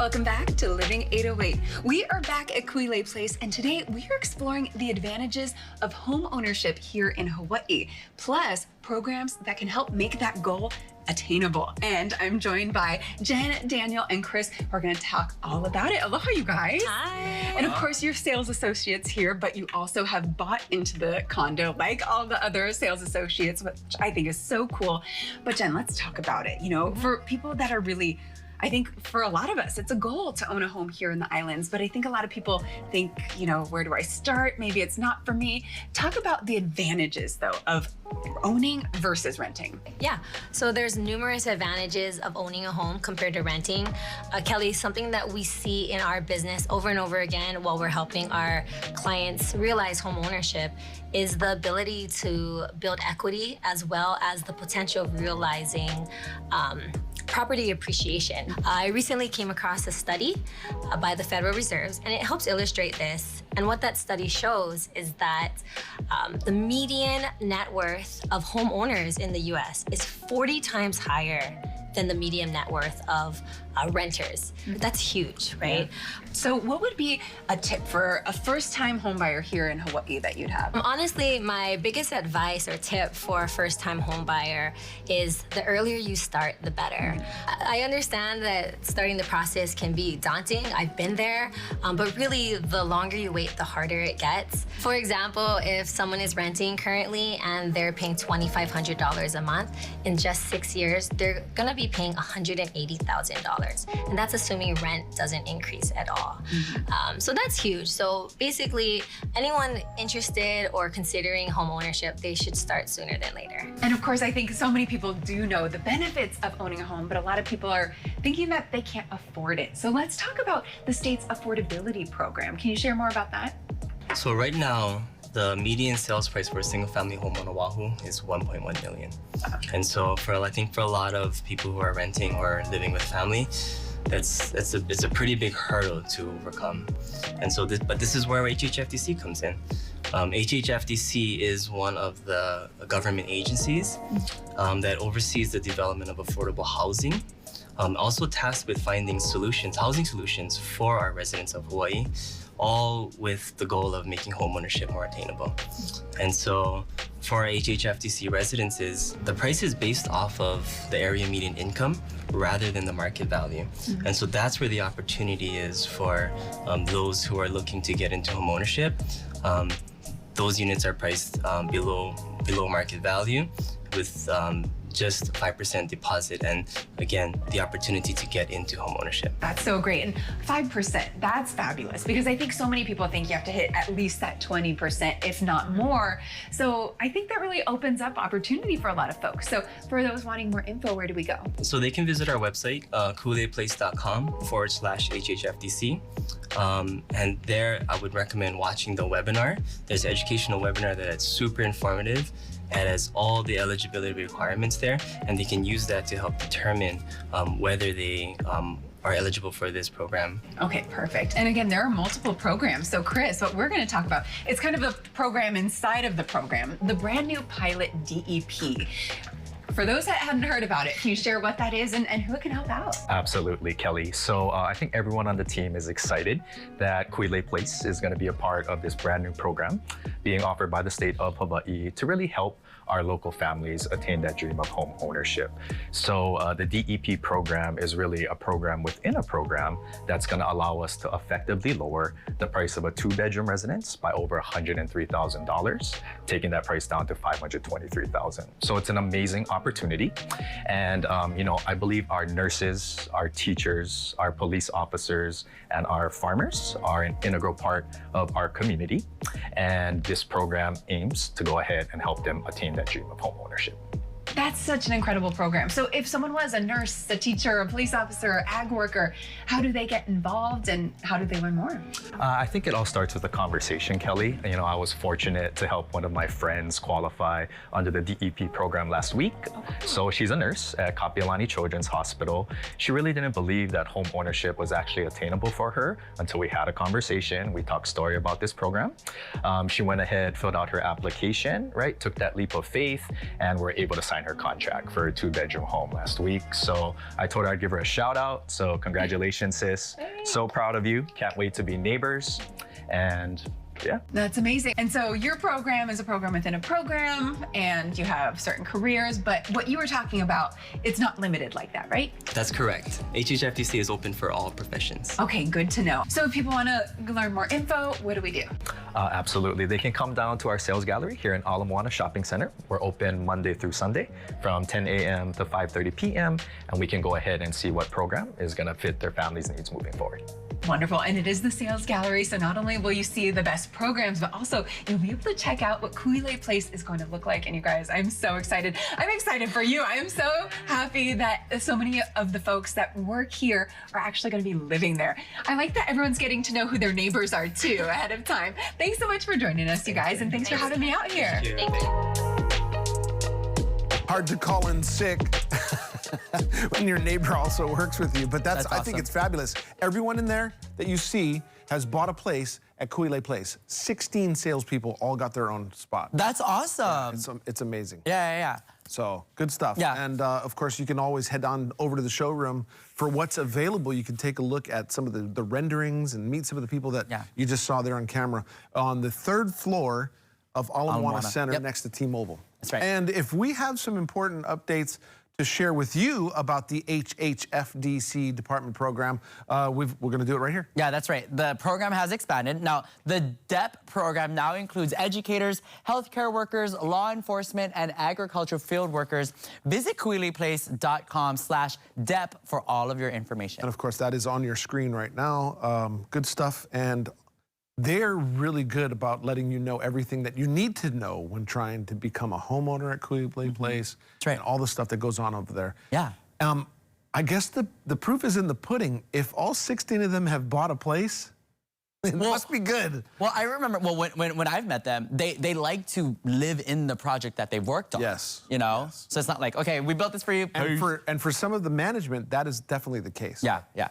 Welcome back to Living 808. We are back at Kuilei Place, and today we are exploring the advantages of home ownership here in Hawaii, plus programs that can help make that goal attainable. And I'm joined by Jen, Daniel, and Chris, who are going to talk all about it. Aloha, you guys. Hi. And of course, you're sales associates here, but you also have bought into the condo like all the other sales associates, which I think is so cool. But Jen, let's talk about it. You know, for people that are really, I think for a lot of us, it's a goal to own a home here in the islands, but I think a lot of people think, you know, where do I start? Maybe it's not for me. Talk about the advantages, though, of owning versus renting. Yeah, so there's numerous advantages of owning a home compared to renting. Kelly, something that we see in our business over and over again while we're helping our clients realize home ownership is the ability to build equity as well as the potential of realizing property appreciation. I recently came across a study by the Federal Reserve, and it helps illustrate this. And what that study shows is that the median net worth of homeowners in the US is 40 times higher than the median net worth of renters. That's huge, right? Yeah. So what would be a tip for a first-time homebuyer here in Hawaii that you'd have? Honestly, my biggest advice or tip for a first-time homebuyer is the earlier you start, the better. I understand that starting the process can be daunting. I've been there, but really the longer you wait, the harder it gets. For example, if someone is renting currently and they're paying $2,500 a month, in just 6 years, they're gonna be paying $180,000. And that's assuming rent doesn't increase at all. So that's huge. So basically, anyone interested or considering home ownership, they should start sooner than later. And of course, I think so many people do know the benefits of owning a home, but a lot of people are thinking that they can't afford it. So let's talk about the state's affordability program. Can you share more about that? So right now, the median sales price for a single-family home on Oahu is $1.1 million. And so I think for a lot of people who are renting or living with family, it's a pretty big hurdle to overcome. And so this is where HHFDC comes in. HHFDC is one of the government agencies that oversees the development of affordable housing. Also tasked with finding housing solutions for our residents of Hawaii, all with the goal of making homeownership more attainable. And so for our HHFDC residences, the price is based off of the area median income rather than the market value. And so that's where the opportunity is for those who are looking to get into homeownership. Those units are priced below market value with just 5% deposit, and again, the opportunity to get into homeownership. That's so great. And 5%, that's fabulous, because I think so many people think you have to hit at least that 20%, if not more. So I think that really opens up opportunity for a lot of folks. So for those wanting more info, where do we go? So they can visit our website, kuileiplace.com/HHFDC. And there I would recommend watching the webinar. There's an educational webinar that's super informative. It has all the eligibility requirements there, and they can use that to help determine whether they are eligible for this program. Okay, perfect. And again, there are multiple programs. So Chris, what we're going to talk about, it's kind of a program inside of the program, the brand new pilot DEP. For those that hadn't heard about it, can you share what that is and who it can help out? Absolutely, Kelly. So I think everyone on the team is excited that Kuilei Place is going to be a part of this brand new program being offered by the state of Hawaii to really help our local families attain that dream of home ownership. So the DEP program is really a program within a program that's going to allow us to effectively lower the price of a two-bedroom residence by over $103,000, taking that price down to $523,000. So it's an amazing opportunity. And you know, I believe our nurses, our teachers, our police officers, and our farmers are an integral part of our community. And this program aims to go ahead and help them attain that dream of home ownership. That's such an incredible program. So if someone was a nurse, a teacher, a police officer, or ag worker, how do they get involved and how do they learn more? I think it all starts with a conversation, Kelly. You know, I was fortunate to help one of my friends qualify under the DEP program last week. So she's a nurse at Kapiolani Children's Hospital. She really didn't believe that home ownership was actually attainable for her until we had a conversation. We talked story about this program. She went ahead, filled out her application, right? Took that leap of faith, and we're able to sign her contract for a 2-bedroom home last week. So I told her I'd give her a shout out. So congratulations, sis. So proud of you. Can't wait to be neighbors. And yeah. That's amazing. And so your program is a program within a program, and you have certain careers, but what you were talking about, it's not limited like that, right? That's correct. HHFDC is open for all professions. Okay, good to know. So if people want to learn more info, what do we do? Absolutely. They can come down to our sales gallery here in Ala Moana Shopping Center. We're open Monday through Sunday from 10 a.m. to 5:30 p.m. And we can go ahead and see what program is going to fit their family's needs moving forward. Wonderful. And it is the sales gallery. So not only will you see the best programs, but also you'll be able to check out what Kuilei Place is going to look like. And you guys, I'm so excited. I'm excited for you. I am so happy that so many of the folks that work here are actually going to be living there. I like that everyone's getting to know who their neighbors are too ahead of time. Thanks so much for joining us, you guys. And thanks for having me out here. Thank you. Hard to call in sick when your neighbor also works with you, but that's I think awesome. it's fabulous. Everyone in there that you see has bought a place at Kuilei Place. 16 salespeople all got their own spot. That's awesome. It's amazing. Yeah. So good stuff. Yeah. And of course, you can always head on over to the showroom for what's available. You can take a look at some of the renderings and meet some of the people that you just saw there on camera on the 3rd floor of Ala Moana Center next to T-Mobile. That's right. And if we have some important updates to share with you about the HHFDC department program, we're going to do it right here. Yeah, that's right. The program has expanded. Now, the DEP program now includes educators, healthcare workers, law enforcement, and agricultural field workers. Visit kuileiplace.com/DEP for all of your information. And of course, that is on your screen right now. Good stuff. And they're really good about letting you know everything that you need to know when trying to become a homeowner at Kuilei Place. That's right. And all the stuff that goes on over there. Yeah. I guess the proof is in the pudding. If all 16 of them have bought a place, it must be good. Well, I remember, when I've met them, they like to live in the project that they've worked on. Yes. You know? Yes. So it's not like, okay, we built this for you. And for some of the management, that is definitely the case. Yeah.